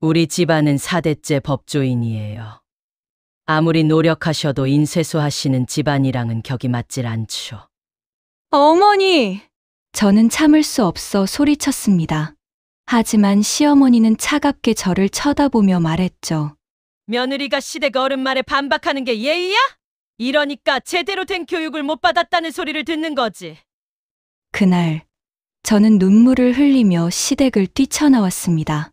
우리 집안은 4대째 법조인이에요. 아무리 노력하셔도 인쇄소 하시는 집안이랑은 격이 맞질 않죠. 어머니! 저는 참을 수 없어 소리쳤습니다. 하지만 시어머니는 차갑게 저를 쳐다보며 말했죠. 며느리가 시댁 어른 말에 반박하는 게 예의야? 이러니까 제대로 된 교육을 못 받았다는 소리를 듣는 거지. 그날 저는 눈물을 흘리며 시댁을 뛰쳐나왔습니다.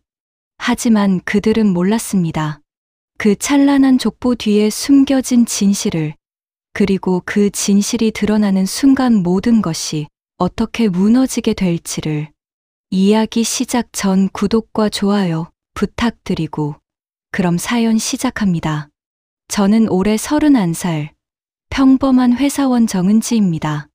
하지만 그들은 몰랐습니다. 그 찬란한 족보 뒤에 숨겨진 진실을, 그리고 그 진실이 드러나는 순간 모든 것이 어떻게 무너지게 될지를. 이야기 시작 전 구독과 좋아요 부탁드리고 그럼 사연 시작합니다. 저는 올해 31살 평범한 회사원 정은지입니다.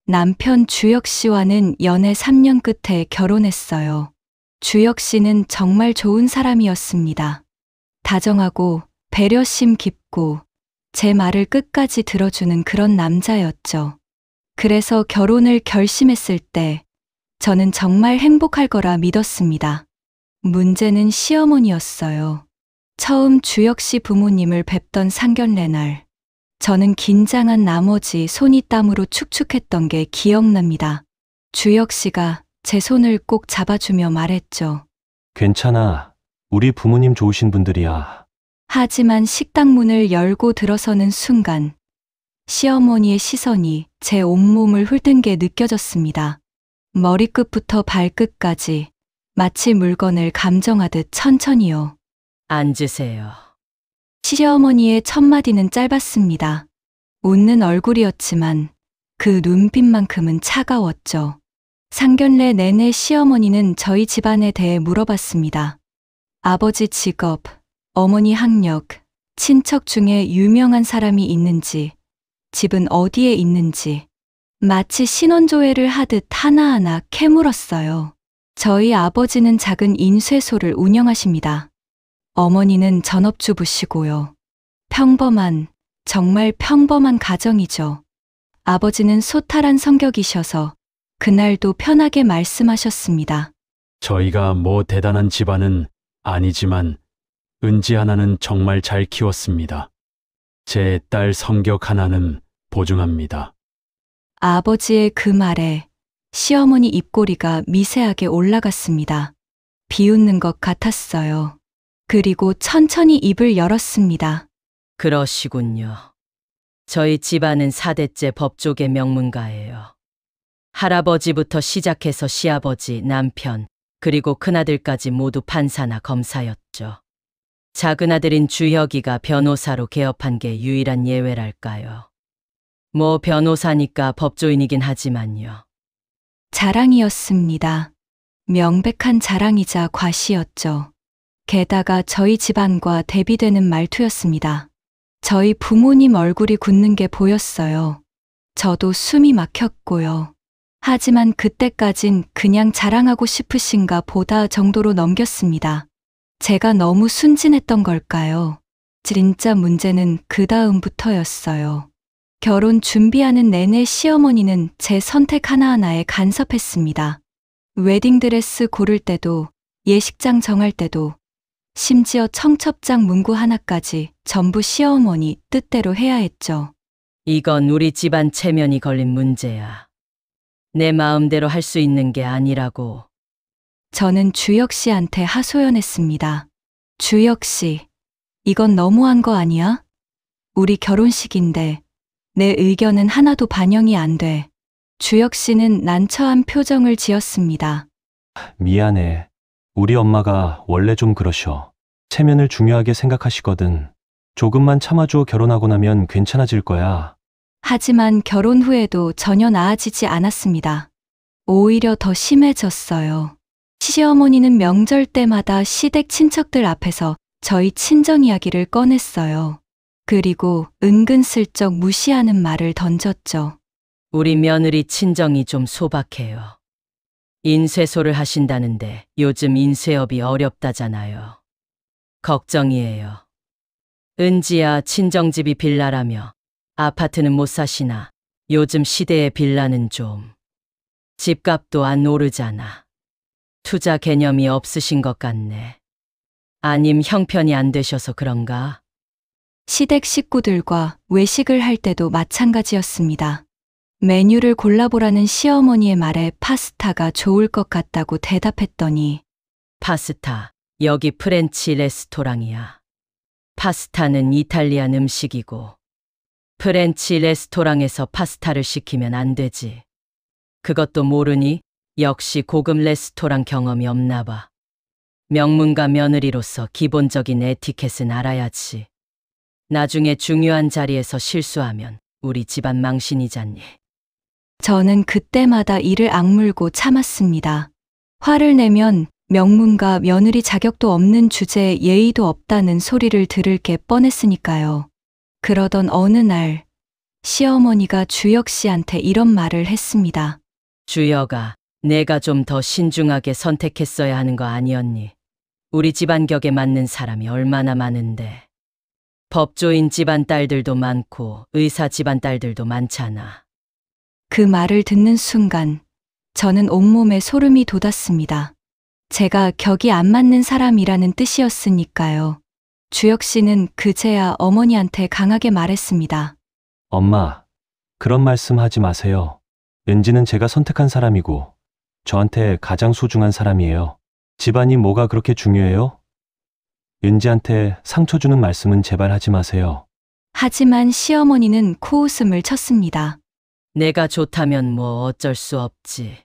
남편 주혁 씨와는 연애 3년 끝에 결혼했어요. 주혁 씨는 정말 좋은 사람이었습니다. 다정하고 배려심 깊고 제 말을 끝까지 들어주는 그런 남자였죠. 그래서 결혼을 결심했을 때 저는 정말 행복할 거라 믿었습니다. 문제는 시어머니였어요. 처음 주혁 씨 부모님을 뵙던 상견례 날, 저는 긴장한 나머지 손이 땀으로 축축했던 게 기억납니다. 주혁 씨가 제 손을 꼭 잡아주며 말했죠. 괜찮아. 우리 부모님 좋으신 분들이야. 하지만 식당 문을 열고 들어서는 순간 시어머니의 시선이 제 온몸을 훑은 게 느껴졌습니다. 머리끝부터 발끝까지 마치 물건을 감정하듯 천천히요. 앉으세요. 시어머니의 첫마디는 짧았습니다. 웃는 얼굴이었지만 그 눈빛만큼은 차가웠죠. 상견례 내내 시어머니는 저희 집안에 대해 물어봤습니다. 아버지 직업, 어머니 학력, 친척 중에 유명한 사람이 있는지, 집은 어디에 있는지, 마치 신원조회를 하듯 하나하나 캐물었어요. 저희 아버지는 작은 인쇄소를 운영하십니다. 어머니는 전업주부시고요. 평범한, 정말 평범한 가정이죠. 아버지는 소탈한 성격이셔서 그날도 편하게 말씀하셨습니다. 저희가 뭐 대단한 집안은 아니지만 은지 하나는 정말 잘 키웠습니다. 제 딸 성격 하나는 보증합니다. 아버지의 그 말에 시어머니 입꼬리가 미세하게 올라갔습니다. 비웃는 것 같았어요. 그리고 천천히 입을 열었습니다. 그러시군요. 저희 집안은 4대째 법조계 명문가예요. 할아버지부터 시작해서 시아버지, 남편, 그리고 큰아들까지 모두 판사나 검사였죠. 작은아들인 주혁이가 변호사로 개업한 게 유일한 예외랄까요. 뭐 변호사니까 법조인이긴 하지만요. 자랑이었습니다. 명백한 자랑이자 과시였죠. 게다가 저희 집안과 대비되는 말투였습니다. 저희 부모님 얼굴이 굳는 게 보였어요. 저도 숨이 막혔고요. 하지만 그때까진 그냥 자랑하고 싶으신가 보다 정도로 넘겼습니다. 제가 너무 순진했던 걸까요? 진짜 문제는 그 다음부터였어요. 결혼 준비하는 내내 시어머니는 제 선택 하나하나에 간섭했습니다. 웨딩드레스 고를 때도, 예식장 정할 때도, 심지어 청첩장 문구 하나까지 전부 시어머니 뜻대로 해야 했죠. 이건 우리 집안 체면이 걸린 문제야. 내 마음대로 할 수 있는 게 아니라고. 저는 주혁 씨한테 하소연했습니다. 주혁 씨, 이건 너무한 거 아니야? 우리 결혼식인데 내 의견은 하나도 반영이 안 돼. 주혁 씨는 난처한 표정을 지었습니다. 미안해. 우리 엄마가 원래 좀 그러셔. 체면을 중요하게 생각하시거든. 조금만 참아줘. 결혼하고 나면 괜찮아질 거야. 하지만 결혼 후에도 전혀 나아지지 않았습니다. 오히려 더 심해졌어요. 시어머니는 명절 때마다 시댁 친척들 앞에서 저희 친정 이야기를 꺼냈어요. 그리고 은근슬쩍 무시하는 말을 던졌죠. 우리 며느리 친정이 좀 소박해요. 인쇄소를 하신다는데 요즘 인쇄업이 어렵다잖아요. 걱정이에요. 은지야, 친정집이 빌라라며 아파트는 못 사시나. 요즘 시대의 빌라는 좀 집값도 안 오르잖아. 투자 개념이 없으신 것 같네. 아님 형편이 안 되셔서 그런가? 시댁 식구들과 외식을 할 때도 마찬가지였습니다. 메뉴를 골라보라는 시어머니의 말에 파스타가 좋을 것 같다고 대답했더니 파스타, 여기 프렌치 레스토랑이야. 파스타는 이탈리안 음식이고 프렌치 레스토랑에서 파스타를 시키면 안 되지. 그것도 모르니? 역시 고급 레스토랑 경험이 없나 봐. 명문가 며느리로서 기본적인 에티켓은 알아야지. 나중에 중요한 자리에서 실수하면 우리 집안 망신이잖니. 저는 그때마다 이를 악물고 참았습니다. 화를 내면 명문가 며느리 자격도 없는 주제에 예의도 없다는 소리를 들을 게 뻔했으니까요. 그러던 어느 날 시어머니가 주혁 씨한테 이런 말을 했습니다. 주여가 내가 좀 더 신중하게 선택했어야 하는 거 아니었니? 우리 집안 격에 맞는 사람이 얼마나 많은데. 법조인 집안 딸들도 많고 의사 집안 딸들도 많잖아. 그 말을 듣는 순간 저는 온몸에 소름이 돋았습니다. 제가 격이 안 맞는 사람이라는 뜻이었으니까요. 주혁 씨는 그제야 어머니한테 강하게 말했습니다. 엄마, 그런 말씀 하지 마세요. 은지는 제가 선택한 사람이고 저한테 가장 소중한 사람이에요. 집안이 뭐가 그렇게 중요해요? 은지한테 상처 주는 말씀은 제발 하지 마세요. 하지만 시어머니는 코웃음을 쳤습니다. 내가 좋다면 뭐 어쩔 수 없지.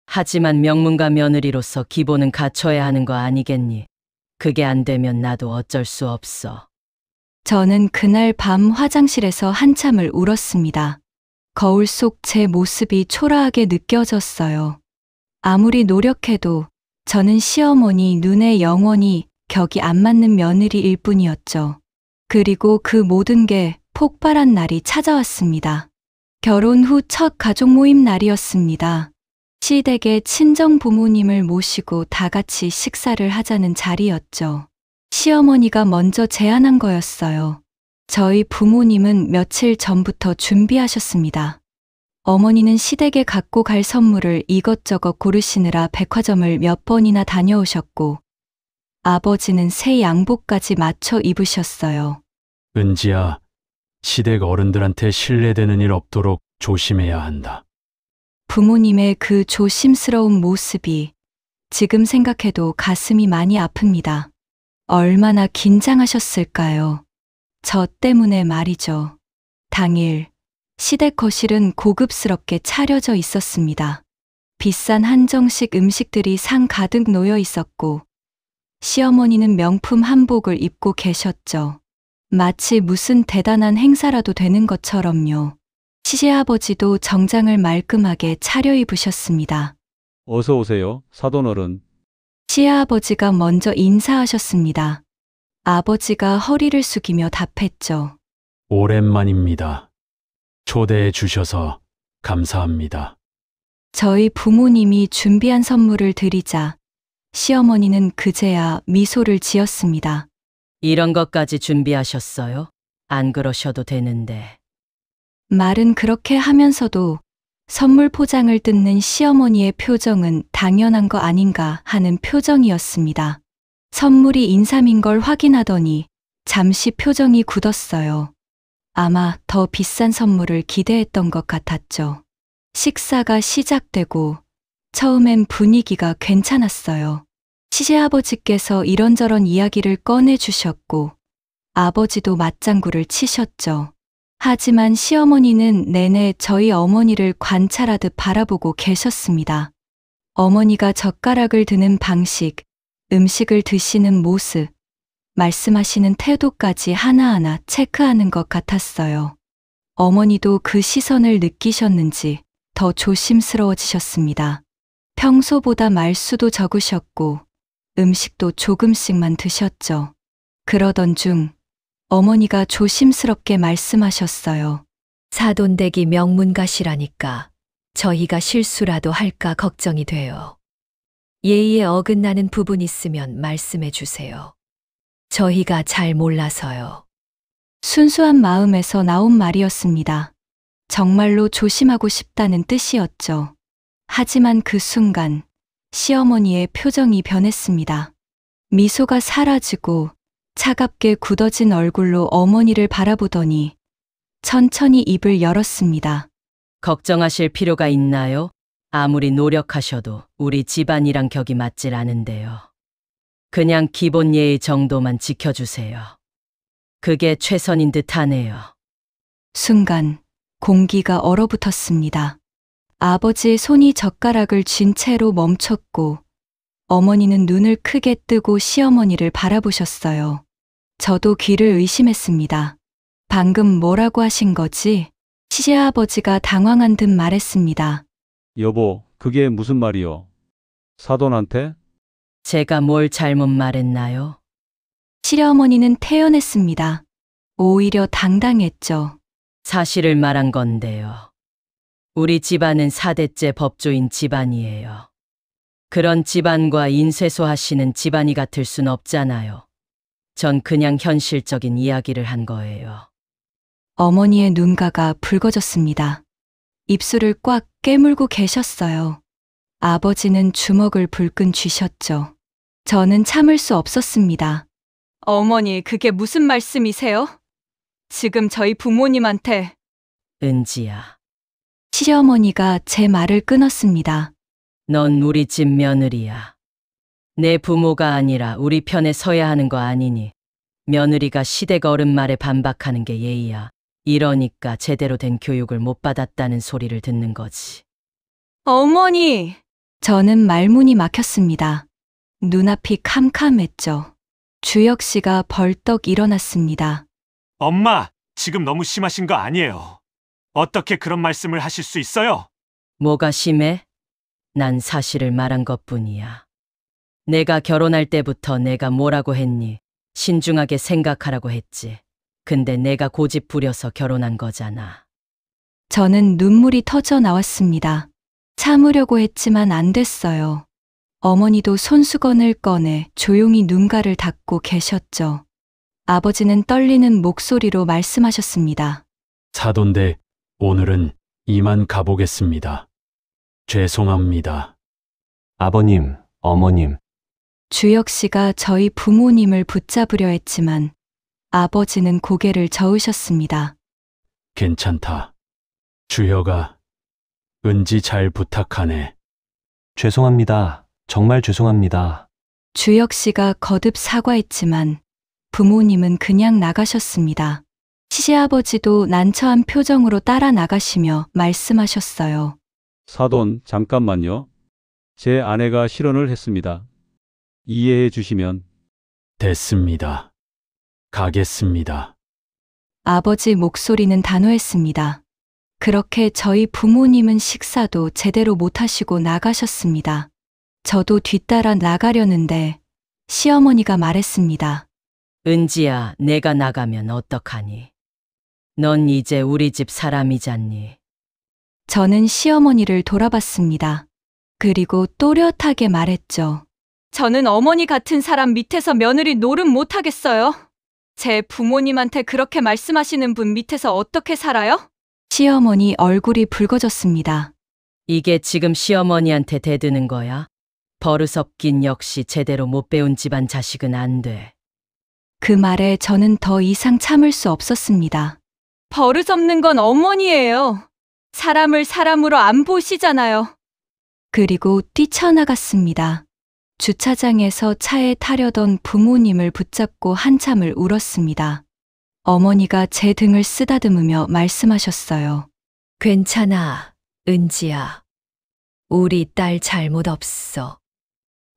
하지만 명문가 며느리로서 기본은 갖춰야 하는 거 아니겠니? 그게 안 되면 나도 어쩔 수 없어. 저는 그날 밤 화장실에서 한참을 울었습니다. 거울 속 제 모습이 초라하게 느껴졌어요. 아무리 노력해도 저는 시어머니 눈에 영원히 격이 안 맞는 며느리일 뿐이었죠. 그리고 그 모든 게 폭발한 날이 찾아왔습니다. 결혼 후 첫 가족 모임 날이었습니다. 시댁의 친정 부모님을 모시고 다 같이 식사를 하자는 자리였죠. 시어머니가 먼저 제안한 거였어요. 저희 부모님은 며칠 전부터 준비하셨습니다. 어머니는 시댁에 갖고 갈 선물을 이것저것 고르시느라 백화점을 몇 번이나 다녀오셨고, 아버지는 새 양복까지 맞춰 입으셨어요. 은지야, 시댁 어른들한테 신뢰되는 일 없도록 조심해야 한다. 부모님의 그 조심스러운 모습이 지금 생각해도 가슴이 많이 아픕니다. 얼마나 긴장하셨을까요? 저 때문에 말이죠. 당일 시댁 거실은 고급스럽게 차려져 있었습니다. 비싼 한정식 음식들이 상 가득 놓여 있었고, 시어머니는 명품 한복을 입고 계셨죠. 마치 무슨 대단한 행사라도 되는 것처럼요. 시아버지도 정장을 말끔하게 차려입으셨습니다. 어서 오세요, 사돈어른. 시아버지가 먼저 인사하셨습니다. 아버지가 허리를 숙이며 답했죠. 오랜만입니다. 초대해 주셔서 감사합니다. 저희 부모님이 준비한 선물을 드리자 시어머니는 그제야 미소를 지었습니다. 이런 것까지 준비하셨어요? 안 그러셔도 되는데. 말은 그렇게 하면서도 선물 포장을 뜯는 시어머니의 표정은 당연한 거 아닌가 하는 표정이었습니다. 선물이 인삼인 걸 확인하더니 잠시 표정이 굳었어요. 아마 더 비싼 선물을 기대했던 것 같았죠. 식사가 시작되고 처음엔 분위기가 괜찮았어요. 시아버지께서 이런저런 이야기를 꺼내주셨고 아버지도 맞장구를 치셨죠. 하지만 시어머니는 내내 저희 어머니를 관찰하듯 바라보고 계셨습니다. 어머니가 젓가락을 드는 방식, 음식을 드시는 모습, 말씀하시는 태도까지 하나하나 체크하는 것 같았어요. 어머니도 그 시선을 느끼셨는지 더 조심스러워지셨습니다. 평소보다 말수도 적으셨고 음식도 조금씩만 드셨죠. 그러던 중 어머니가 조심스럽게 말씀하셨어요. 사돈댁이 명문가시라니까 저희가 실수라도 할까 걱정이 돼요. 예의에 어긋나는 부분 있으면 말씀해 주세요. 저희가 잘 몰라서요. 순수한 마음에서 나온 말이었습니다. 정말로 조심하고 싶다는 뜻이었죠. 하지만 그 순간 시어머니의 표정이 변했습니다. 미소가 사라지고 차갑게 굳어진 얼굴로 어머니를 바라보더니 천천히 입을 열었습니다. 걱정하실 필요가 있나요? 아무리 노력하셔도 우리 집안이랑 격이 맞질 않은데요. 그냥 기본 예의 정도만 지켜주세요. 그게 최선인 듯 하네요. 순간 공기가 얼어붙었습니다. 아버지의 손이 젓가락을 쥔 채로 멈췄고 어머니는 눈을 크게 뜨고 시어머니를 바라보셨어요. 저도 귀를 의심했습니다. 방금 뭐라고 하신 거지? 시아버지가 당황한 듯 말했습니다. 여보, 그게 무슨 말이요? 사돈한테? 제가 뭘 잘못 말했나요? 시어머니는 태연했습니다. 오히려 당당했죠. 사실을 말한 건데요. 우리 집안은 4대째 법조인 집안이에요. 그런 집안과 인쇄소 하시는 집안이 같을 순 없잖아요. 전 그냥 현실적인 이야기를 한 거예요. 어머니의 눈가가 붉어졌습니다. 입술을 꽉 깨물고 계셨어요. 아버지는 주먹을 불끈 쥐셨죠. 저는 참을 수 없었습니다. 어머니, 그게 무슨 말씀이세요? 지금 저희 부모님한테. 은지야, 시어머니가 제 말을 끊었습니다. 넌 우리 집 며느리야. 내 부모가 아니라 우리 편에 서야 하는 거 아니니 며느리가 시댁 어른 말에 반박하는 게 예의야. 이러니까 제대로 된 교육을 못 받았다는 소리를 듣는 거지. 어머니! 저는 말문이 막혔습니다. 눈앞이 캄캄했죠. 주혁 씨가 벌떡 일어났습니다. 엄마, 지금 너무 심하신 거 아니에요. 어떻게 그런 말씀을 하실 수 있어요? 뭐가 심해? 난 사실을 말한 것뿐이야. 내가 결혼할 때부터 내가 뭐라고 했니? 신중하게 생각하라고 했지. 근데 내가 고집 부려서 결혼한 거잖아. 저는 눈물이 터져 나왔습니다. 참으려고 했지만 안 됐어요. 어머니도 손수건을 꺼내 조용히 눈가를 닦고 계셨죠. 아버지는 떨리는 목소리로 말씀하셨습니다. 사돈댁, 오늘은 이만 가보겠습니다. 죄송합니다. 아버님, 어머님, 주혁 씨가 저희 부모님을 붙잡으려 했지만 아버지는 고개를 저으셨습니다. 괜찮다. 주혁아, 은지 잘 부탁하네. 죄송합니다. 정말 죄송합니다. 주혁 씨가 거듭 사과했지만 부모님은 그냥 나가셨습니다. 시아버지도 난처한 표정으로 따라 나가시며 말씀하셨어요. 사돈, 잠깐만요. 제 아내가 실언을 했습니다. 이해해 주시면. 됐습니다. 가겠습니다. 아버지 목소리는 단호했습니다. 그렇게 저희 부모님은 식사도 제대로 못하시고 나가셨습니다. 저도 뒤따라 나가려는데 시어머니가 말했습니다. 은지야, 내가 나가면 어떡하니? 넌 이제 우리 집 사람이잖니. 저는 시어머니를 돌아봤습니다. 그리고 또렷하게 말했죠. 저는 어머니 같은 사람 밑에서 며느리 노릇 못하겠어요. 제 부모님한테 그렇게 말씀하시는 분 밑에서 어떻게 살아요? 시어머니 얼굴이 붉어졌습니다. 이게 지금 시어머니한테 대드는 거야? 버릇없긴 역시 제대로 못 배운 집안 자식은 안 돼. 그 말에 저는 더 이상 참을 수 없었습니다. 버릇없는 건 어머니예요. 사람을 사람으로 안 보시잖아요. 그리고 뛰쳐나갔습니다. 주차장에서 차에 타려던 부모님을 붙잡고 한참을 울었습니다. 어머니가 제 등을 쓰다듬으며 말씀하셨어요. 괜찮아, 은지야. 우리 딸 잘못 없어.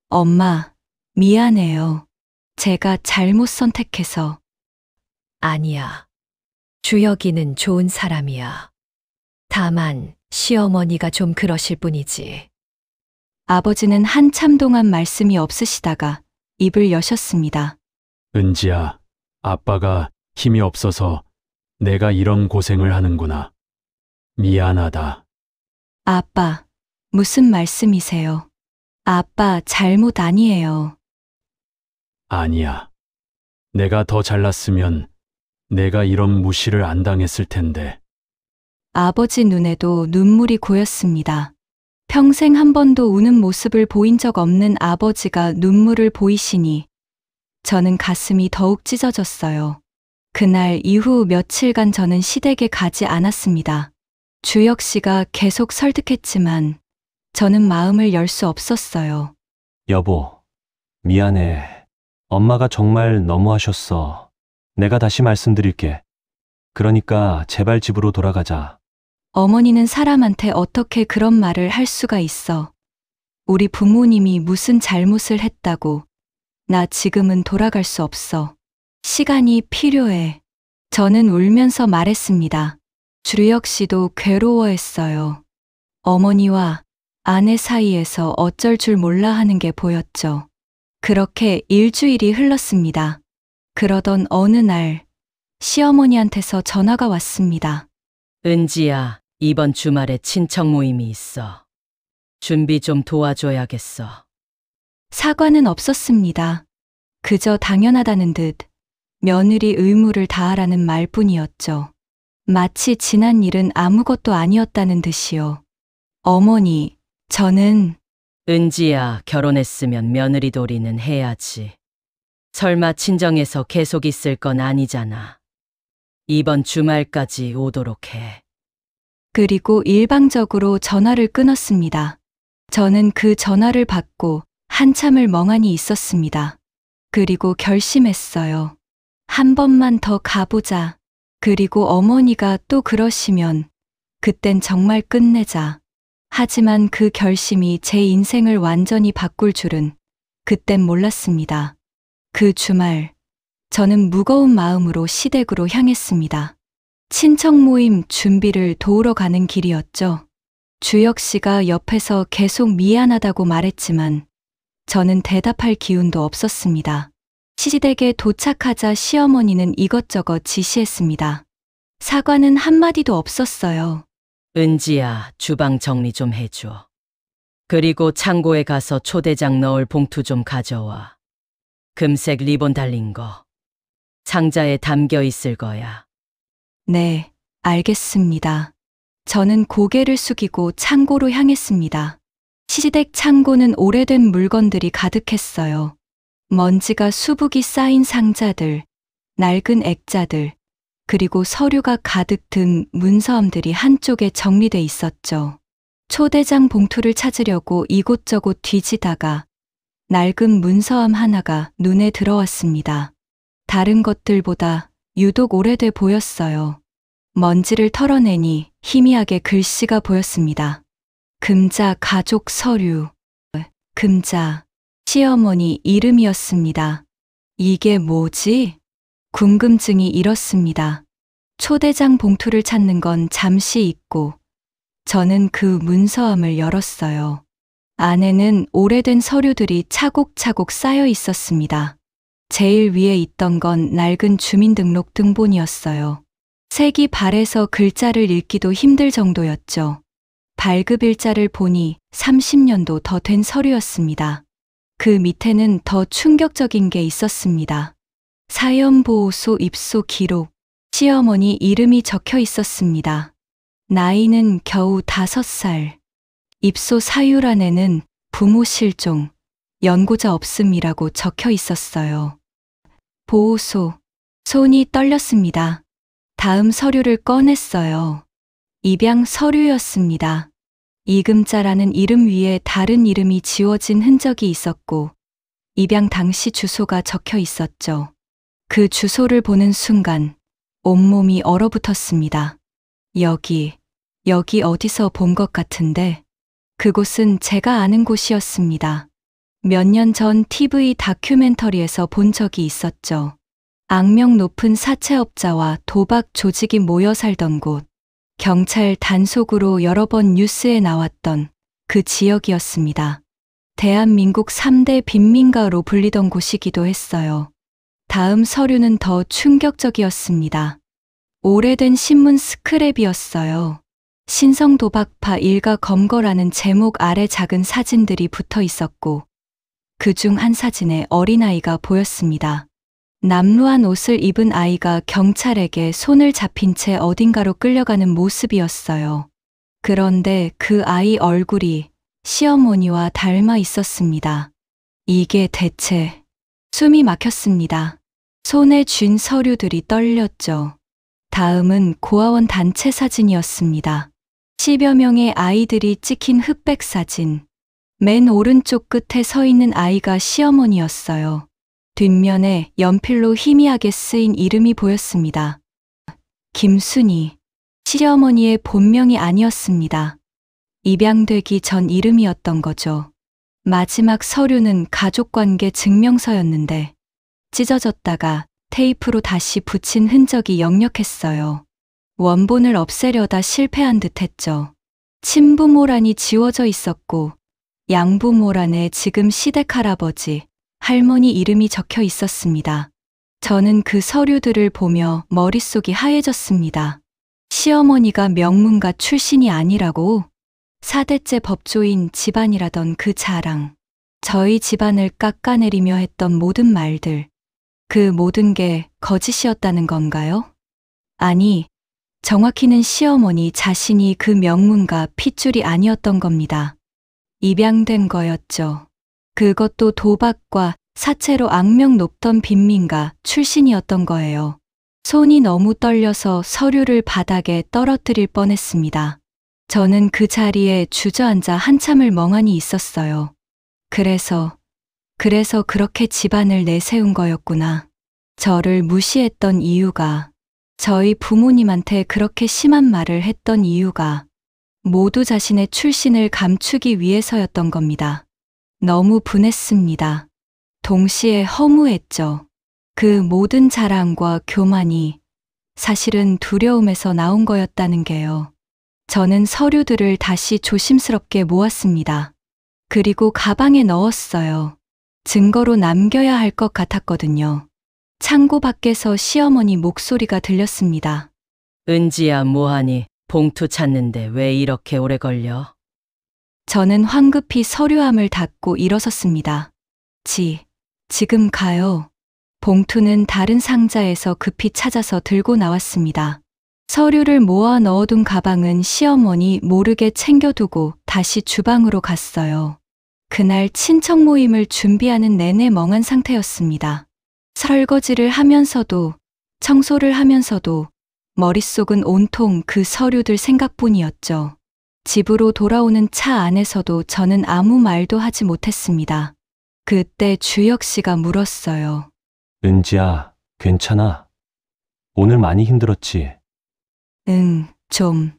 엄마, 미안해요. 제가 잘못 선택해서. 아니야. 주혁이는 좋은 사람이야. 다만 시어머니가 좀 그러실 뿐이지. 아버지는 한참 동안 말씀이 없으시다가 입을 여셨습니다. 은지야, 아빠가 힘이 없어서 내가 이런 고생을 하는구나. 미안하다. 아빠, 무슨 말씀이세요? 아빠 잘못 아니에요. 아니야. 내가 더 잘났으면 내가 이런 무시를 안 당했을 텐데. 아버지 눈에도 눈물이 고였습니다. 평생 한 번도 우는 모습을 보인 적 없는 아버지가 눈물을 보이시니 저는 가슴이 더욱 찢어졌어요. 그날 이후 며칠간 저는 시댁에 가지 않았습니다. 주혁 씨가 계속 설득했지만 저는 마음을 열 수 없었어요. 여보, 미안해. 엄마가 정말 너무하셨어. 내가 다시 말씀드릴게. 그러니까 제발 집으로 돌아가자. 어머니는 사람한테 어떻게 그런 말을 할 수가 있어. 우리 부모님이 무슨 잘못을 했다고. 나 지금은 돌아갈 수 없어. 시간이 필요해. 저는 울면서 말했습니다. 주혁 씨도 괴로워했어요. 어머니와 아내 사이에서 어쩔 줄 몰라 하는 게 보였죠. 그렇게 일주일이 흘렀습니다. 그러던 어느 날 시어머니한테서 전화가 왔습니다. 은지야, 이번 주말에 친척 모임이 있어. 준비 좀 도와줘야겠어. 사과는 없었습니다. 그저 당연하다는 듯 며느리 의무를 다하라는 말뿐이었죠. 마치 지난 일은 아무것도 아니었다는 듯이요. 어머니, 저는 은지야, 결혼했으면 며느리 도리는 해야지. 설마 친정에서 계속 있을 건 아니잖아. 이번 주말까지 오도록 해. 그리고 일방적으로 전화를 끊었습니다. 저는 그 전화를 받고 한참을 멍하니 있었습니다. 그리고 결심했어요. 한 번만 더 가보자. 그리고 어머니가 또 그러시면 그땐 정말 끝내자. 하지만 그 결심이 제 인생을 완전히 바꿀 줄은 그땐 몰랐습니다. 그 주말, 저는 무거운 마음으로 시댁으로 향했습니다. 친척 모임 준비를 도우러 가는 길이었죠. 주혁 씨가 옆에서 계속 미안하다고 말했지만 저는 대답할 기운도 없었습니다. 시댁에 도착하자 시어머니는 이것저것 지시했습니다. 사과는 한마디도 없었어요. 은지야, 주방 정리 좀 해줘. 그리고 창고에 가서 초대장 넣을 봉투 좀 가져와. 금색 리본 달린 거. 상자에 담겨 있을 거야. 네, 알겠습니다. 저는 고개를 숙이고 창고로 향했습니다. 시댁 창고는 오래된 물건들이 가득했어요. 먼지가 수북이 쌓인 상자들, 낡은 액자들, 그리고 서류가 가득 든 문서함들이 한쪽에 정리돼 있었죠. 초대장 봉투를 찾으려고 이곳저곳 뒤지다가 낡은 문서함 하나가 눈에 들어왔습니다. 다른 것들보다 유독 오래돼 보였어요. 먼지를 털어내니 희미하게 글씨가 보였습니다. 금자 가족 서류. 금자 시어머니 이름이었습니다. 이게 뭐지? 궁금증이 일었습니다. 초대장 봉투를 찾는 건 잠시 잊고 저는 그 문서함을 열었어요. 안에는 오래된 서류들이 차곡차곡 쌓여 있었습니다. 제일 위에 있던 건 낡은 주민등록 등본이었어요. 색이 바래서 글자를 읽기도 힘들 정도였죠. 발급 일자를 보니 30년도 더 된 서류였습니다. 그 밑에는 더 충격적인 게 있었습니다. 사연보호소 입소 기록. 시어머니 이름이 적혀 있었습니다. 나이는 겨우 5살. 입소 사유란에는 부모 실종, 연고자 없음이라고 적혀 있었어요. 보호소. 손이 떨렸습니다. 다음 서류를 꺼냈어요. 입양 서류였습니다. 이금자라는 이름 위에 다른 이름이 지워진 흔적이 있었고 입양 당시 주소가 적혀 있었죠. 그 주소를 보는 순간 온몸이 얼어붙었습니다. 여기 어디서 본 것 같은데. 그곳은 제가 아는 곳이었습니다. 몇 년 전 TV 다큐멘터리에서 본 적이 있었죠. 악명 높은 사채업자와 도박 조직이 모여 살던 곳. 경찰 단속으로 여러 번 뉴스에 나왔던 그 지역이었습니다. 대한민국 3대 빈민가로 불리던 곳이기도 했어요. 다음 서류는 더 충격적이었습니다. 오래된 신문 스크랩이었어요. 신성도박파 일가 검거라는 제목 아래 작은 사진들이 붙어 있었고 그중 한 사진에 어린아이가 보였습니다. 남루한 옷을 입은 아이가 경찰에게 손을 잡힌 채 어딘가로 끌려가는 모습이었어요. 그런데 그 아이 얼굴이 시어머니와 닮아 있었습니다. 이게 대체 숨이 막혔습니다. 손에 쥔 서류들이 떨렸죠. 다음은 고아원 단체 사진이었습니다. 10여 명의 아이들이 찍힌 흑백 사진. 맨 오른쪽 끝에 서 있는 아이가 시어머니였어요. 뒷면에 연필로 희미하게 쓰인 이름이 보였습니다. 김순희. 시어머니의 본명이 아니었습니다. 입양되기 전 이름이었던 거죠. 마지막 서류는 가족관계 증명서였는데 찢어졌다가 테이프로 다시 붙인 흔적이 역력했어요. 원본을 없애려다 실패한 듯했죠. 친부모란이 지워져 있었고 양부모란에 지금 시댁 할아버지, 할머니 이름이 적혀 있었습니다. 저는 그 서류들을 보며 머릿속이 하얘졌습니다. 시어머니가 명문가 출신이 아니라고? 4대째 법조인 집안이라던 그 자랑, 저희 집안을 깎아내리며 했던 모든 말들, 그 모든 게 거짓이었다는 건가요? 아니, 정확히는 시어머니 자신이 그 명문가 핏줄이 아니었던 겁니다. 입양된 거였죠. 그것도 도박과 사채로 악명 높던 빈민가 출신이었던 거예요. 손이 너무 떨려서 서류를 바닥에 떨어뜨릴 뻔했습니다. 저는 그 자리에 주저앉아 한참을 멍하니 있었어요. 그래서 그렇게 집안을 내세운 거였구나. 저를 무시했던 이유가, 저희 부모님한테 그렇게 심한 말을 했던 이유가 모두 자신의 출신을 감추기 위해서였던 겁니다. 너무 분했습니다. 동시에 허무했죠. 그 모든 자랑과 교만이 사실은 두려움에서 나온 거였다는 게요. 저는 서류들을 다시 조심스럽게 모았습니다. 그리고 가방에 넣었어요. 증거로 남겨야 할 것 같았거든요. 창고 밖에서 시어머니 목소리가 들렸습니다. 은지야, 뭐하니? 봉투 찾는데 왜 이렇게 오래 걸려? 저는 황급히 서류함을 닫고 일어섰습니다. 지금 가요. 봉투는 다른 상자에서 급히 찾아서 들고 나왔습니다. 서류를 모아 넣어둔 가방은 시어머니 모르게 챙겨두고 다시 주방으로 갔어요. 그날 친척 모임을 준비하는 내내 멍한 상태였습니다. 설거지를 하면서도 청소를 하면서도 머릿속은 온통 그 서류들 생각뿐이었죠. 집으로 돌아오는 차 안에서도 저는 아무 말도 하지 못했습니다. 그때 주혁 씨가 물었어요. 은지야, 괜찮아? 오늘 많이 힘들었지? 응, 좀.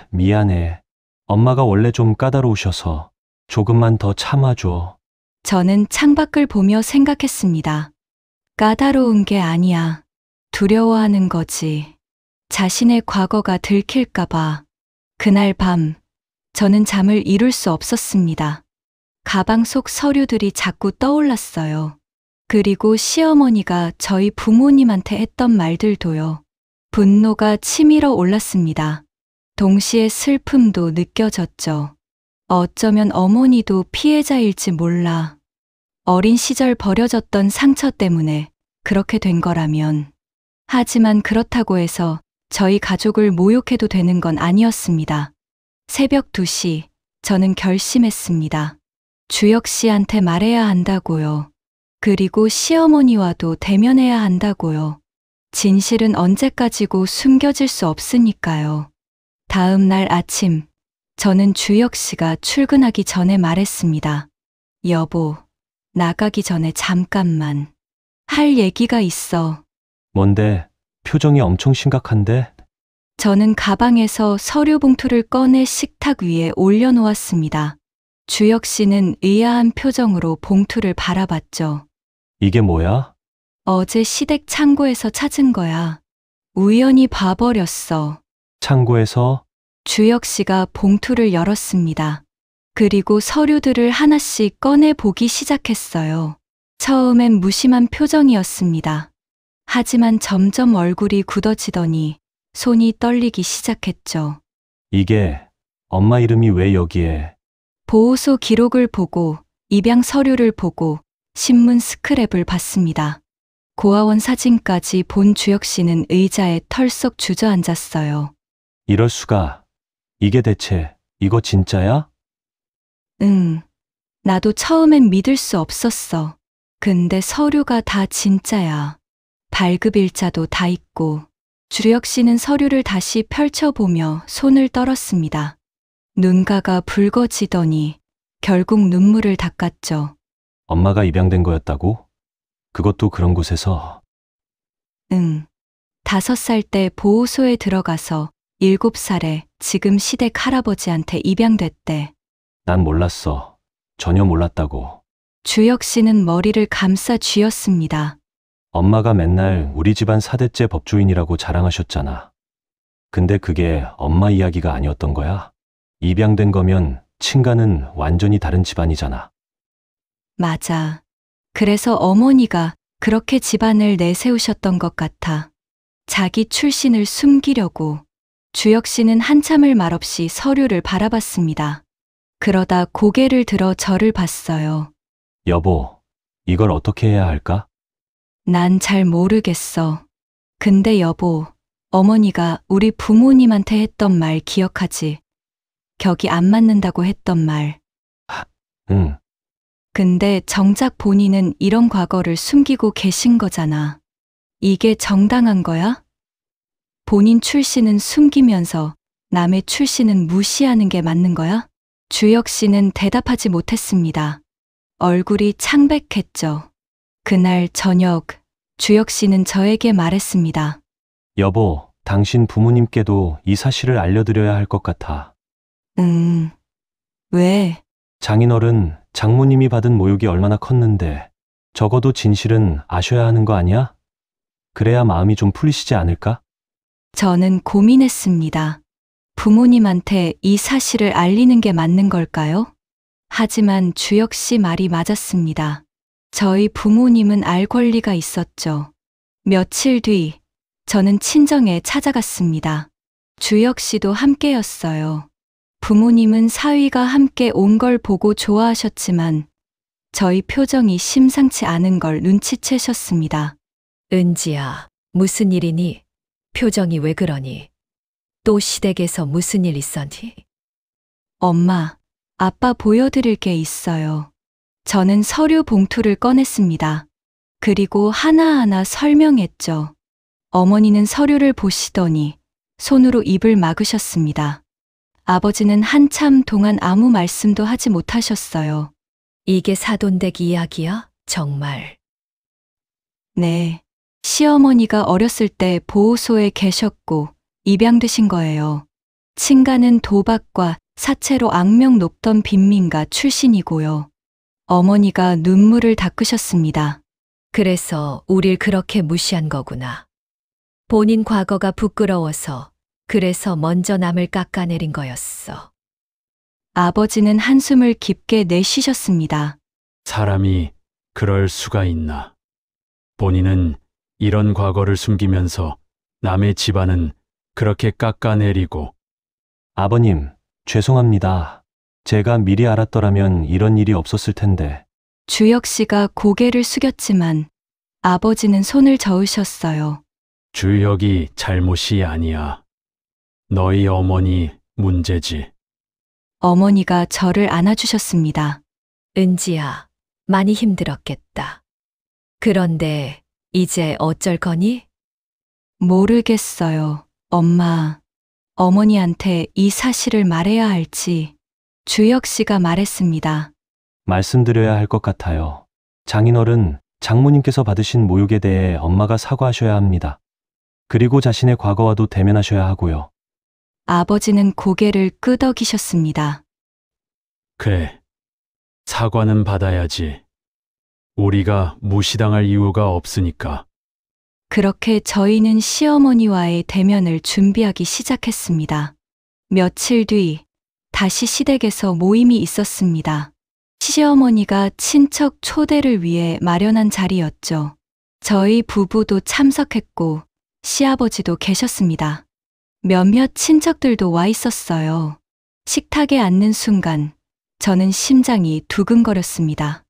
미안해. 엄마가 원래 좀 까다로우셔서 조금만 더 참아줘. 저는 창밖을 보며 생각했습니다. 까다로운 게 아니야. 두려워하는 거지. 자신의 과거가 들킬까봐. 그날 밤, 저는 잠을 이룰 수 없었습니다. 가방 속 서류들이 자꾸 떠올랐어요. 그리고 시어머니가 저희 부모님한테 했던 말들도요. 분노가 치밀어 올랐습니다. 동시에 슬픔도 느껴졌죠. 어쩌면 어머니도 피해자일지 몰라. 어린 시절 버려졌던 상처 때문에 그렇게 된 거라면. 하지만 그렇다고 해서 저희 가족을 모욕해도 되는 건 아니었습니다. 새벽 2시, 저는 결심했습니다. 주혁 씨한테 말해야 한다고요. 그리고 시어머니와도 대면해야 한다고요. 진실은 언제까지고 숨겨질 수 없으니까요. 다음 날 아침, 저는 주혁 씨가 출근하기 전에 말했습니다. 여보, 나가기 전에 잠깐만. 할 얘기가 있어. 뭔데? 표정이 엄청 심각한데? 저는 가방에서 서류 봉투를 꺼내 식탁 위에 올려놓았습니다. 주혁 씨는 의아한 표정으로 봉투를 바라봤죠. 이게 뭐야? 어제 시댁 창고에서 찾은 거야. 우연히 봐버렸어. 창고에서? 주혁 씨가 봉투를 열었습니다. 그리고 서류들을 하나씩 꺼내 보기 시작했어요. 처음엔 무심한 표정이었습니다. 하지만 점점 얼굴이 굳어지더니 손이 떨리기 시작했죠. 이게 엄마 이름이 왜 여기에? 보호소 기록을 보고 입양 서류를 보고 신문 스크랩을 봤습니다. 고아원 사진까지 본 주혁 씨는 의자에 털썩 주저앉았어요. 이럴 수가. 이게 대체 이거 진짜야? 응. 나도 처음엔 믿을 수 없었어. 근데 서류가 다 진짜야. 발급일자도 다 있고. 주혁 씨는 서류를 다시 펼쳐보며 손을 떨었습니다. 눈가가 붉어지더니 결국 눈물을 닦았죠. 엄마가 입양된 거였다고? 그것도 그런 곳에서. 응. 5살 때 보호소에 들어가서 7살에 지금 시댁 할아버지한테 입양됐대. 난 몰랐어. 전혀 몰랐다고. 주혁 씨는 머리를 감싸 쥐었습니다. 엄마가 맨날 우리 집안 4대째 법조인이라고 자랑하셨잖아. 근데 그게 엄마 이야기가 아니었던 거야? 입양된 거면 친가는 완전히 다른 집안이잖아. 맞아. 그래서 어머니가 그렇게 집안을 내세우셨던 것 같아. 자기 출신을 숨기려고. 주혁 씨는 한참을 말없이 서류를 바라봤습니다. 그러다 고개를 들어 저를 봤어요. 여보, 이걸 어떻게 해야 할까? 난 잘 모르겠어. 근데 여보, 어머니가 우리 부모님한테 했던 말 기억하지? 격이 안 맞는다고 했던 말. 응. 근데 정작 본인은 이런 과거를 숨기고 계신 거잖아. 이게 정당한 거야? 본인 출신은 숨기면서 남의 출신은 무시하는 게 맞는 거야? 주혁 씨는 대답하지 못했습니다. 얼굴이 창백했죠. 그날 저녁, 주혁 씨는 저에게 말했습니다. 여보, 당신 부모님께도 이 사실을 알려드려야 할 것 같아. 왜? 장인어른, 장모님이 받은 모욕이 얼마나 컸는데 적어도 진실은 아셔야 하는 거 아니야? 그래야 마음이 좀 풀리시지 않을까? 저는 고민했습니다. 부모님한테 이 사실을 알리는 게 맞는 걸까요? 하지만 주혁 씨 말이 맞았습니다. 저희 부모님은 알 권리가 있었죠. 며칠 뒤, 저는 친정에 찾아갔습니다. 주혁 씨도 함께였어요. 부모님은 사위가 함께 온 걸 보고 좋아하셨지만 저희 표정이 심상치 않은 걸 눈치채셨습니다. 은지야, 무슨 일이니? 표정이 왜 그러니? 또 시댁에서 무슨 일 있었니? 엄마, 아빠 보여드릴 게 있어요. 저는 서류 봉투를 꺼냈습니다. 그리고 하나하나 설명했죠. 어머니는 서류를 보시더니 손으로 입을 막으셨습니다. 아버지는 한참 동안 아무 말씀도 하지 못하셨어요. 이게 사돈댁 이야기야? 정말. 네. 시어머니가 어렸을 때 보호소에 계셨고 입양되신 거예요. 친가는 도박과 사채로 악명 높던 빈민가 출신이고요. 어머니가 눈물을 닦으셨습니다. 그래서 우릴 그렇게 무시한 거구나. 본인 과거가 부끄러워서 그래서 먼저 남을 깎아내린 거였어. 아버지는 한숨을 깊게 내쉬셨습니다. 사람이 그럴 수가 있나. 본인은 이런 과거를 숨기면서 남의 집안은 그렇게 깎아내리고. 아버님, 죄송합니다. 제가 미리 알았더라면 이런 일이 없었을 텐데. 주혁 씨가 고개를 숙였지만 아버지는 손을 저으셨어요. 주혁이 잘못이 아니야. 너희 어머니 문제지. 어머니가 저를 안아주셨습니다. 은지야, 많이 힘들었겠다. 그런데 이제 어쩔 거니? 모르겠어요, 엄마. 어머니한테 이 사실을 말해야 할지. 주혁 씨가 말했습니다. 말씀드려야 할 것 같아요. 장인어른, 장모님께서 받으신 모욕에 대해 엄마가 사과하셔야 합니다. 그리고 자신의 과거와도 대면하셔야 하고요. 아버지는 고개를 끄덕이셨습니다. 그래. 사과는 받아야지. 우리가 무시당할 이유가 없으니까. 그렇게 저희는 시어머니와의 대면을 준비하기 시작했습니다. 며칠 뒤 다시 시댁에서 모임이 있었습니다. 시어머니가 친척 초대를 위해 마련한 자리였죠. 저희 부부도 참석했고 시아버지도 계셨습니다. 몇몇 친척들도 와 있었어요. 식탁에 앉는 순간 저는 심장이 두근거렸습니다.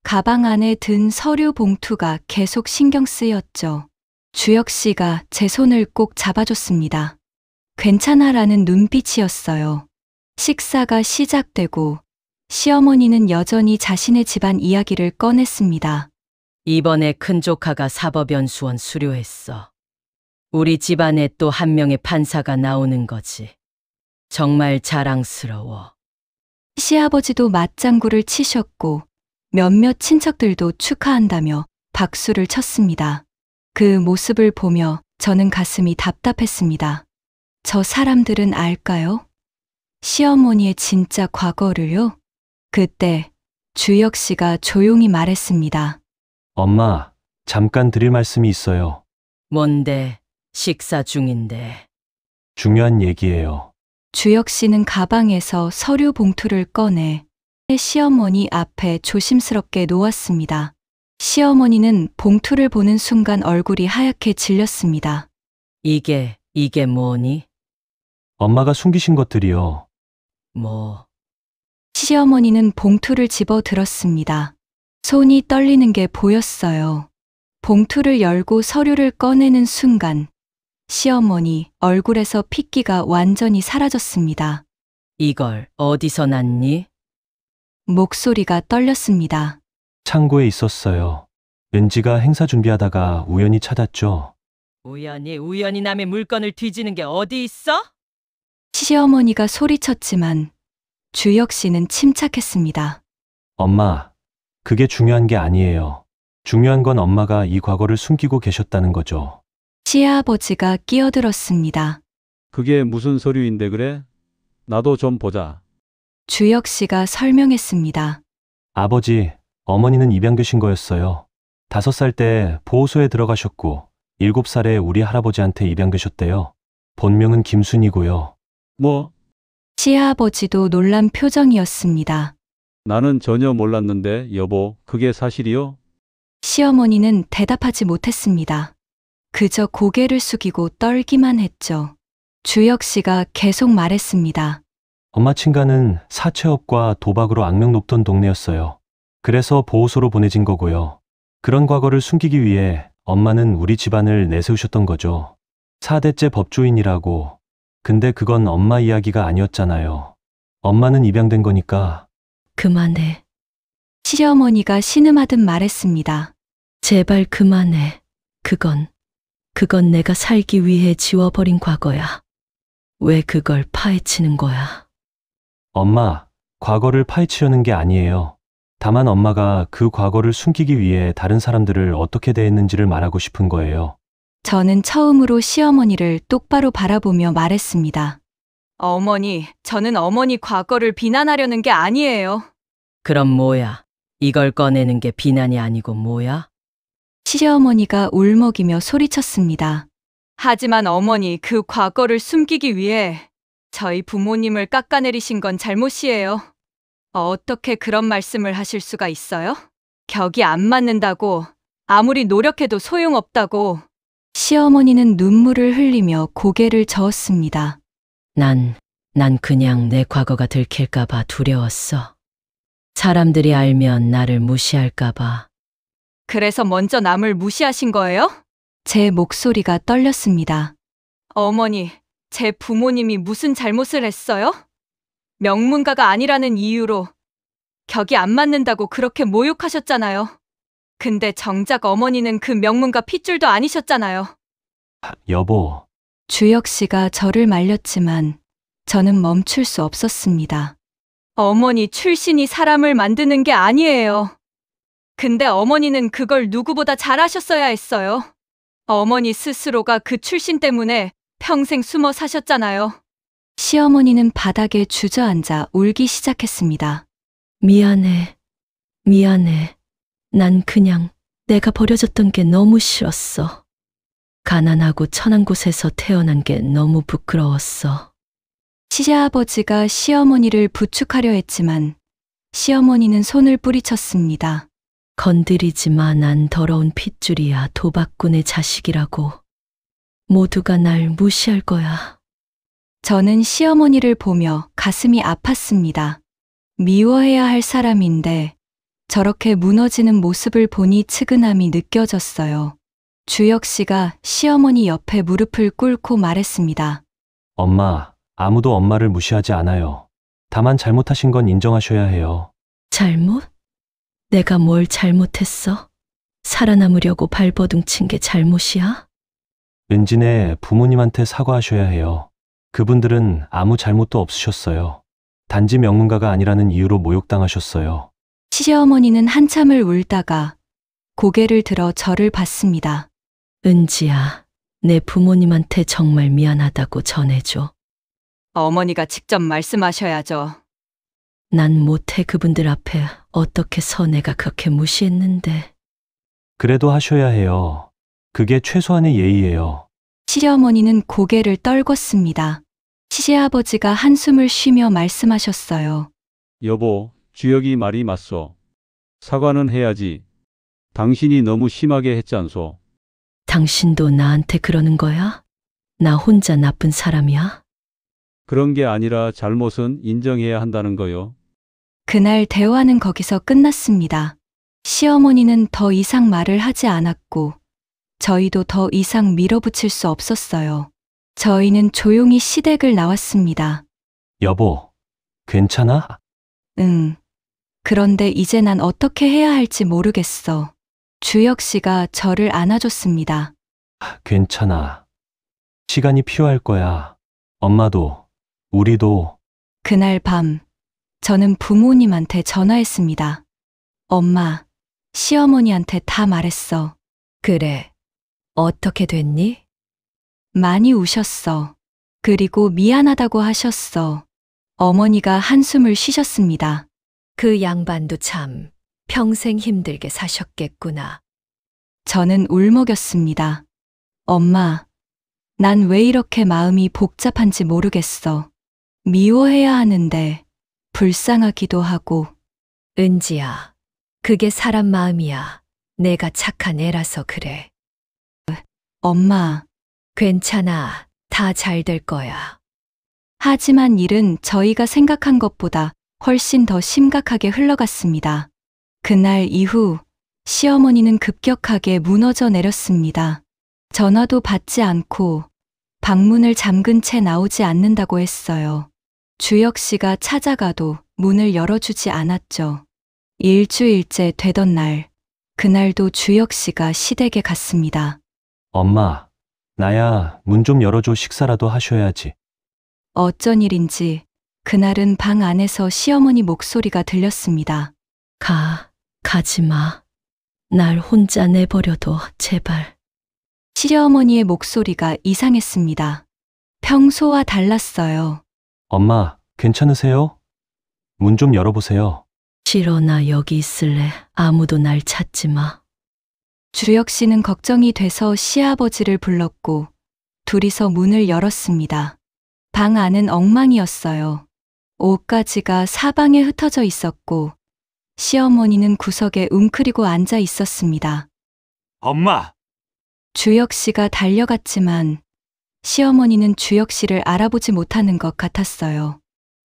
가방 안에 든 서류 봉투가 계속 신경 쓰였죠. 주혁 씨가 제 손을 꼭 잡아줬습니다. 괜찮아라는 눈빛이었어요. 식사가 시작되고 시어머니는 여전히 자신의 집안 이야기를 꺼냈습니다. 이번에 큰 조카가 사법연수원 수료했어. 우리 집안에 또 한 명의 판사가 나오는 거지. 정말 자랑스러워. 시아버지도 맞장구를 치셨고 몇몇 친척들도 축하한다며 박수를 쳤습니다. 그 모습을 보며 저는 가슴이 답답했습니다. 저 사람들은 알까요? 시어머니의 진짜 과거를요? 그때 주혁 씨가 조용히 말했습니다. 엄마, 잠깐 드릴 말씀이 있어요. 뭔데? 식사 중인데. 중요한 얘기예요. 주혁 씨는 가방에서 서류 봉투를 꺼내 시어머니 앞에 조심스럽게 놓았습니다. 시어머니는 봉투를 보는 순간 얼굴이 하얗게 질렸습니다. 이게 뭐니? 엄마가 숨기신 것들이요. 뭐, 시어머니는 봉투를 집어 들었습니다. 손이 떨리는 게 보였어요. 봉투를 열고 서류를 꺼내는 순간 시어머니 얼굴에서 핏기가 완전히 사라졌습니다. 이걸 어디서 났니? 목소리가 떨렸습니다. 창고에 있었어요. 은지가 행사 준비하다가 우연히 찾았죠. 우연히 남의 물건을 뒤지는 게 어디 있어? 시어머니가 소리쳤지만 주혁 씨는 침착했습니다. 엄마, 그게 중요한 게 아니에요. 중요한 건 엄마가 이 과거를 숨기고 계셨다는 거죠. 시아버지가 끼어들었습니다. 그게 무슨 서류인데 그래? 나도 좀 보자. 주혁 씨가 설명했습니다. 아버지, 어머니는 입양되신 거였어요. 5살 때 보호소에 들어가셨고 7살에 우리 할아버지한테 입양되셨대요. 본명은 김순이고요. 뭐? 시아버지도 놀란 표정이었습니다. 나는 전혀 몰랐는데 여보, 그게 사실이요? 시어머니는 대답하지 못했습니다. 그저 고개를 숙이고 떨기만 했죠. 주혁 씨가 계속 말했습니다. 엄마 친가는 사채업과 도박으로 악명 높던 동네였어요. 그래서 보호소로 보내진 거고요. 그런 과거를 숨기기 위해 엄마는 우리 집안을 내세우셨던 거죠. 4대째 법조인이라고. 근데 그건 엄마 이야기가 아니었잖아요. 엄마는 입양된 거니까. 그만해. 시어머니가 신음하듯 말했습니다. 제발 그만해. 그건 내가 살기 위해 지워버린 과거야. 왜 그걸 파헤치는 거야? 엄마, 과거를 파헤치려는 게 아니에요. 다만 엄마가 그 과거를 숨기기 위해 다른 사람들을 어떻게 대했는지를 말하고 싶은 거예요. 저는 처음으로 시어머니를 똑바로 바라보며 말했습니다. 어머니, 저는 어머니 과거를 비난하려는 게 아니에요. 그럼 뭐야? 이걸 꺼내는 게 비난이 아니고 뭐야? 시어머니가 울먹이며 소리쳤습니다. 하지만 어머니, 그 과거를 숨기기 위해 저희 부모님을 깎아내리신 건 잘못이에요. 어떻게 그런 말씀을 하실 수가 있어요? 격이 안 맞는다고, 아무리 노력해도 소용없다고. 시어머니는 눈물을 흘리며 고개를 저었습니다. 난 그냥 내 과거가 들킬까봐 두려웠어. 사람들이 알면 나를 무시할까봐. 그래서 먼저 남을 무시하신 거예요? 제 목소리가 떨렸습니다. 어머니, 제 부모님이 무슨 잘못을 했어요? 명문가가 아니라는 이유로 격이 안 맞는다고 그렇게 모욕하셨잖아요. 근데 정작 어머니는 그 명문가 핏줄도 아니셨잖아요. 여보. 주혁 씨가 저를 말렸지만 저는 멈출 수 없었습니다. 어머니 출신이 사람을 만드는 게 아니에요. 근데 어머니는 그걸 누구보다 잘하셨어야 했어요. 어머니 스스로가 그 출신 때문에 평생 숨어 사셨잖아요. 시어머니는 바닥에 주저앉아 울기 시작했습니다. 미안해. 난 그냥 내가 버려졌던 게 너무 싫었어. 가난하고 천한 곳에서 태어난 게 너무 부끄러웠어. 시아버지가 시어머니를 부축하려 했지만 시어머니는 손을 뿌리쳤습니다. 건드리지 마. 난 더러운 핏줄이야. 도박꾼의 자식이라고. 모두가 날 무시할 거야. 저는 시어머니를 보며 가슴이 아팠습니다. 미워해야 할 사람인데 저렇게 무너지는 모습을 보니 측은함이 느껴졌어요. 주혁 씨가 시어머니 옆에 무릎을 꿇고 말했습니다. 엄마, 아무도 엄마를 무시하지 않아요. 다만 잘못하신 건 인정하셔야 해요. 잘못? 내가 뭘 잘못했어? 살아남으려고 발버둥 친 게 잘못이야? 은진의 부모님한테 사과하셔야 해요. 그분들은 아무 잘못도 없으셨어요. 단지 명문가가 아니라는 이유로 모욕당하셨어요. 시어머니는 한참을 울다가 고개를 들어 저를 봤습니다. 은지야, 내 부모님한테 정말 미안하다고 전해줘. 어머니가 직접 말씀하셔야죠. 난 못해 그분들 앞에 어떻게 서 내가 그렇게 무시했는데. 그래도 하셔야 해요. 그게 최소한의 예의예요. 시어머니는 고개를 떨궜습니다. 시아버지가 한숨을 쉬며 말씀하셨어요. 여보, 주혁이 말이 맞소. 사과는 해야지. 당신이 너무 심하게 했잖소. 당신도 나한테 그러는 거야? 나 혼자 나쁜 사람이야? 그런 게 아니라 잘못은 인정해야 한다는 거요. 그날 대화는 거기서 끝났습니다. 시어머니는 더 이상 말을 하지 않았고 저희도 더 이상 밀어붙일 수 없었어요. 저희는 조용히 시댁을 나왔습니다. 여보, 괜찮아? 응. 그런데 이제 난 어떻게 해야 할지 모르겠어. 주혁 씨가 저를 안아줬습니다. 괜찮아. 시간이 필요할 거야. 엄마도, 우리도. 그날 밤, 저는 부모님한테 전화했습니다. 엄마, 시어머니한테 다 말했어. 그래. 어떻게 됐니? 많이 우셨어. 그리고 미안하다고 하셨어. 어머니가 한숨을 쉬셨습니다. 그 양반도 참 평생 힘들게 사셨겠구나. 저는 울먹였습니다. 엄마, 난 왜 이렇게 마음이 복잡한지 모르겠어. 미워해야 하는데 불쌍하기도 하고. 은지야, 그게 사람 마음이야. 내가 착한 애라서 그래. 엄마, 괜찮아. 다 잘 될 거야. 하지만 일은 저희가 생각한 것보다 훨씬 더 심각하게 흘러갔습니다. 그날 이후 시어머니는 급격하게 무너져 내렸습니다. 전화도 받지 않고 방문을 잠근 채 나오지 않는다고 했어요. 주혁 씨가 찾아가도 문을 열어주지 않았죠. 일주일째 되던 날, 그날도 주혁 씨가 시댁에 갔습니다. 엄마, 나야 문 좀 열어줘. 식사라도 하셔야지. 어쩐 일인지 그날은 방 안에서 시어머니 목소리가 들렸습니다. 가지 마. 날 혼자 내버려둬, 제발. 시어머니의 목소리가 이상했습니다. 평소와 달랐어요. 엄마, 괜찮으세요? 문 좀 열어보세요. 싫어, 나 여기 있을래. 아무도 날 찾지 마. 주혁 씨는 걱정이 돼서 시아버지를 불렀고 둘이서 문을 열었습니다. 방 안은 엉망이었어요. 옷가지가 사방에 흩어져 있었고 시어머니는 구석에 웅크리고 앉아 있었습니다. 엄마, 주혁 씨가 달려갔지만 시어머니는 주혁 씨를 알아보지 못하는 것 같았어요.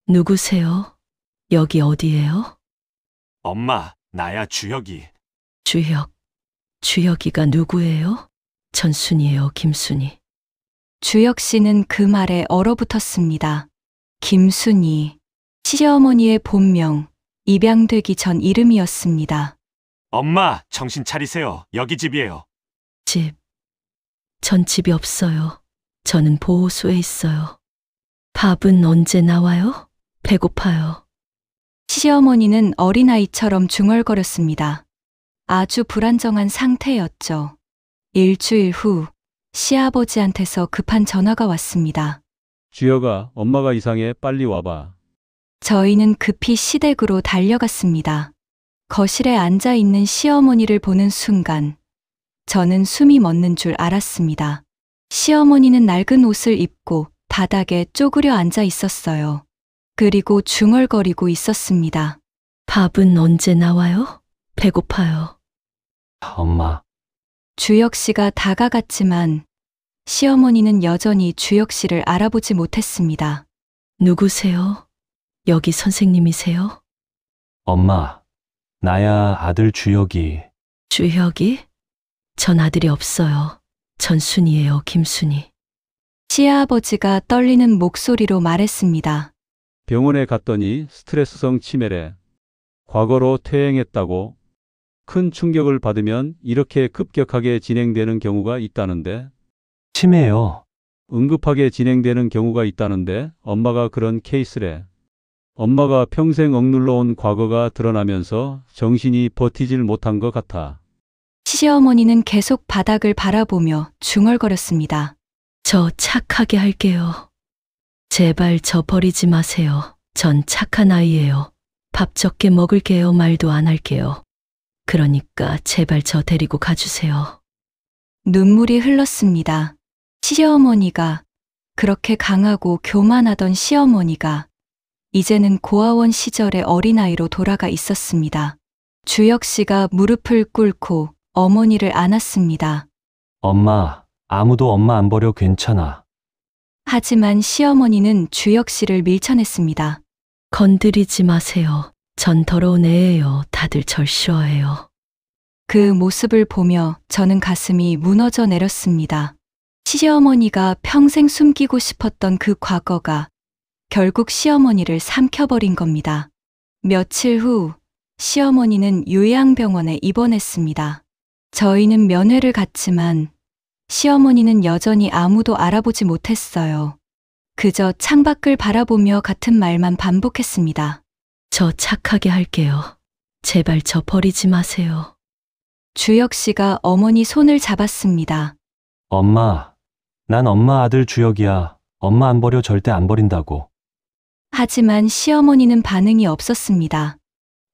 누구세요? 여기 어디예요? 엄마, 나야 주혁이. 주혁이가 누구예요? 전순이에요, 김순이? 주혁 씨는 그 말에 얼어붙었습니다. 김순이, 시어머니의 본명, 입양되기 전 이름이었습니다. 엄마, 정신 차리세요. 여기 집이에요. 전 집이 없어요. 저는 보호소에 있어요. 밥은 언제 나와요? 배고파요. 시어머니는 어린아이처럼 중얼거렸습니다. 아주 불안정한 상태였죠. 일주일 후 시아버지한테서 급한 전화가 왔습니다. 주혁아, 엄마가 이상해. 빨리 와봐. 저희는 급히 시댁으로 달려갔습니다. 거실에 앉아 있는 시어머니를 보는 순간 저는 숨이 멎는 줄 알았습니다. 시어머니는 낡은 옷을 입고 바닥에 쪼그려 앉아 있었어요. 그리고 중얼거리고 있었습니다. 밥은 언제 나와요? 배고파요. 엄마, 주혁 씨가 다가갔지만 시어머니는 여전히 주혁 씨를 알아보지 못했습니다. 누구세요? 여기 선생님이세요? 엄마, 나야 아들 주혁이. 주혁이? 전 아들이 없어요. 전순이에요, 김순이. 시아버지가 떨리는 목소리로 말했습니다. 병원에 갔더니 스트레스성 치매래. 과거로 퇴행했다고. 큰 충격을 받으면 이렇게 급격하게 진행되는 경우가 있다는데, 치매요. 응급하게 진행되는 경우가 있다는데 엄마가 그런 케이스래. 엄마가 평생 억눌러 온 과거가 드러나면서 정신이 버티질 못한 것 같아. 시어머니는 계속 바닥을 바라보며 중얼거렸습니다. 저 착하게 할게요. 제발 저 버리지 마세요. 전 착한 아이예요. 밥 적게 먹을게요. 말도 안 할게요. 그러니까 제발 저 데리고 가주세요. 눈물이 흘렀습니다. 시어머니가, 그렇게 강하고 교만하던 시어머니가 이제는 고아원 시절의 어린아이로 돌아가 있었습니다. 주혁 씨가 무릎을 꿇고 어머니를 안았습니다. 엄마, 아무도 엄마 안 버려 괜찮아. 하지만 시어머니는 주혁 씨를 밀쳐냈습니다. 건드리지 마세요. 전 더러운 애예요. 다들 절 싫어해요. 그 모습을 보며 저는 가슴이 무너져 내렸습니다. 시어머니가 평생 숨기고 싶었던 그 과거가 결국 시어머니를 삼켜버린 겁니다. 며칠 후 시어머니는 요양병원에 입원했습니다. 저희는 면회를 갔지만 시어머니는 여전히 아무도 알아보지 못했어요. 그저 창밖을 바라보며 같은 말만 반복했습니다. 저 착하게 할게요. 제발 저 버리지 마세요. 주혁 씨가 어머니 손을 잡았습니다. 엄마, 난 엄마 아들 주혁이야. 엄마 안 버려 절대 안 버린다고. 하지만 시어머니는 반응이 없었습니다.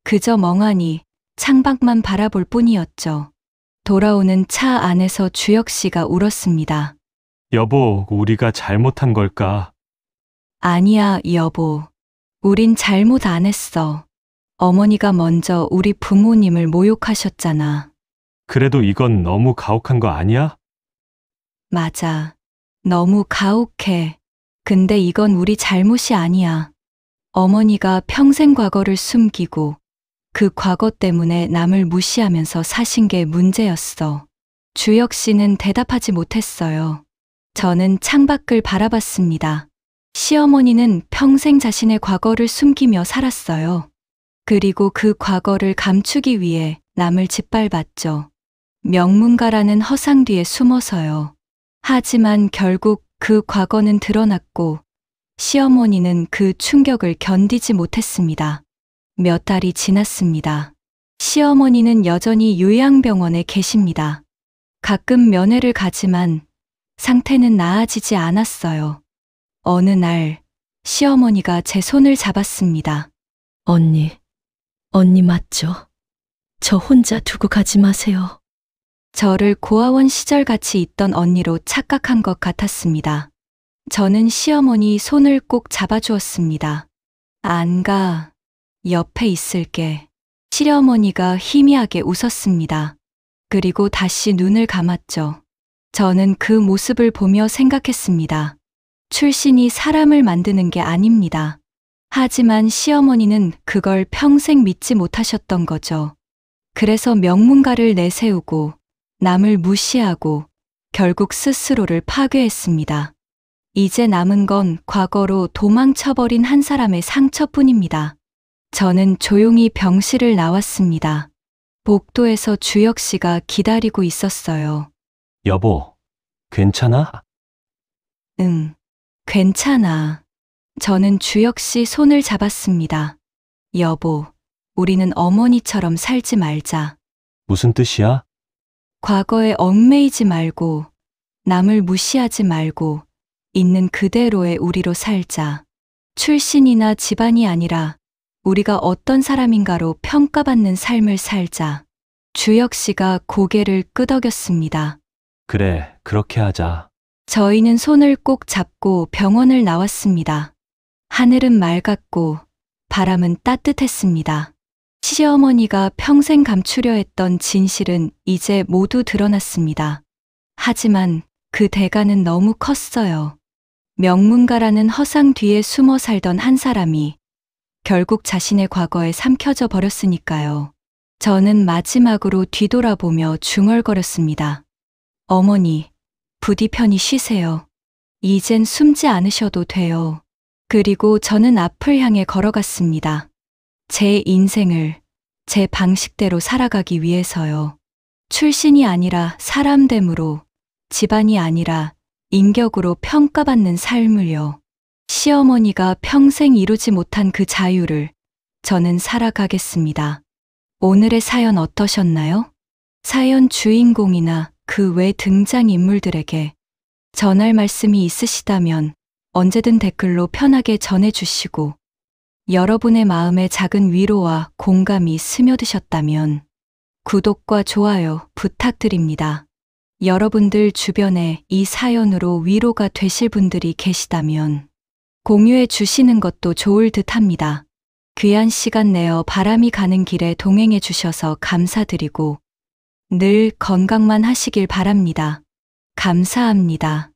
그저 멍하니 창밖만 바라볼 뿐이었죠. 돌아오는 차 안에서 주혁 씨가 울었습니다. 여보, 우리가 잘못한 걸까? 아니야, 여보. 우린 잘못 안 했어. 어머니가 먼저 우리 부모님을 모욕하셨잖아. 그래도 이건 너무 가혹한 거 아니야? 맞아. 너무 가혹해. 근데 이건 우리 잘못이 아니야. 어머니가 평생 과거를 숨기고 그 과거 때문에 남을 무시하면서 사신 게 문제였어. 주혁 씨는 대답하지 못했어요. 저는 창밖을 바라봤습니다. 시어머니는 평생 자신의 과거를 숨기며 살았어요. 그리고 그 과거를 감추기 위해 남을 짓밟았죠. 명문가라는 허상 뒤에 숨어서요. 하지만 결국 그 과거는 드러났고 시어머니는 그 충격을 견디지 못했습니다. 몇 달이 지났습니다. 시어머니는 여전히 요양병원에 계십니다. 가끔 면회를 가지만 상태는 나아지지 않았어요. 어느 날 시어머니가 제 손을 잡았습니다. 언니 맞죠? 저 혼자 두고 가지 마세요. 저를 고아원 시절같이 있던 언니로 착각한 것 같았습니다. 저는 시어머니 손을 꼭 잡아주었습니다. 안 가. 옆에 있을게. 시어머니가 희미하게 웃었습니다. 그리고 다시 눈을 감았죠. 저는 그 모습을 보며 생각했습니다. 출신이 사람을 만드는 게 아닙니다. 하지만 시어머니는 그걸 평생 믿지 못하셨던 거죠. 그래서 명문가를 내세우고 남을 무시하고 결국 스스로를 파괴했습니다. 이제 남은 건 과거로 도망쳐버린 한 사람의 상처뿐입니다. 저는 조용히 병실을 나왔습니다. 복도에서 주혁 씨가 기다리고 있었어요. 여보, 괜찮아? 응, 괜찮아. 저는 주혁 씨 손을 잡았습니다. 여보, 우리는 어머니처럼 살지 말자. 무슨 뜻이야? 과거에 얽매이지 말고, 남을 무시하지 말고, 있는 그대로의 우리로 살자. 출신이나 집안이 아니라 우리가 어떤 사람인가로 평가받는 삶을 살자. 주혁 씨가 고개를 끄덕였습니다. 그래, 그렇게 하자. 저희는 손을 꼭 잡고 병원을 나왔습니다. 하늘은 맑았고 바람은 따뜻했습니다. 시어머니가 평생 감추려 했던 진실은 이제 모두 드러났습니다. 하지만 그 대가는 너무 컸어요. 명문가라는 허상 뒤에 숨어 살던 한 사람이 결국 자신의 과거에 삼켜져 버렸으니까요. 저는 마지막으로 뒤돌아보며 중얼거렸습니다. 어머니, 부디 편히 쉬세요. 이젠 숨지 않으셔도 돼요. 그리고 저는 앞을 향해 걸어갔습니다. 제 인생을 제 방식대로 살아가기 위해서요. 출신이 아니라 사람됨으로, 집안이 아니라 인격으로 평가받는 삶을요. 시어머니가 평생 이루지 못한 그 자유를 저는 살아가겠습니다. 오늘의 사연 어떠셨나요? 사연 주인공이나 그 외 등장인물들에게 전할 말씀이 있으시다면 언제든 댓글로 편하게 전해주시고, 여러분의 마음에 작은 위로와 공감이 스며드셨다면 구독과 좋아요 부탁드립니다. 여러분들 주변에 이 사연으로 위로가 되실 분들이 계시다면 공유해 주시는 것도 좋을 듯 합니다. 귀한 시간 내어 바람이 가는 길에 동행해 주셔서 감사드리고 늘 건강만 하시길 바랍니다. 감사합니다.